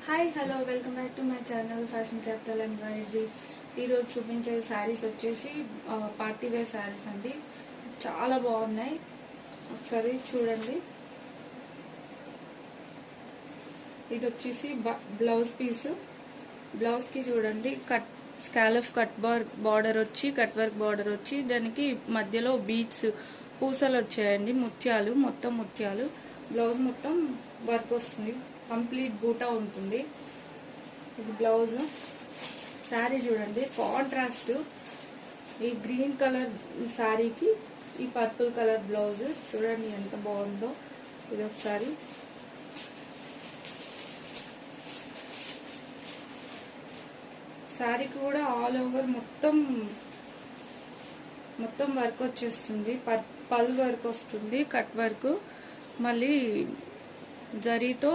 Hi hello welcome back to my channel fashion capital and వైడ్రీ. ఈరోజు చూపించే శారీస్ వచ్చేసి పార్టీ వేర్ శారీస్ అండి. చాలా బాగున్నాయి, ఒకసారి చూడండి. ఇది వచ్చేసి బ్లౌజ్ పీస్. బ్లౌజ్కి చూడండి, స్కాలఫ్ కట్ బార్డర్ వచ్చి, కట్ వర్క్ బార్డర్ వచ్చి, దానికి మధ్యలో బీడ్స్ పూసలు వచ్చాయండి, ముత్యాలు, మొత్తం ముత్యాలు. బ్లౌజ్ మొత్తం వర్క్ వస్తుంది, కంప్లీట్ బూటా ఉంటుంది. ఇది బ్లౌజ్. శారీ చూడండి, కాంట్రాస్ట్ ఈ గ్రీన్ కలర్ శారీకి ఈ పర్పుల్ కలర్ బ్లౌజ్ చూడండి ఎంత బాగుందో. ఇది ఒకసారి శారీకి కూడా ఆల్ ఓవర్ మొత్తం వర్క్ వచ్చేస్తుంది. పల్ వర్క్ వస్తుంది, కట్ వర్క్, మళ్ళీ జరీతో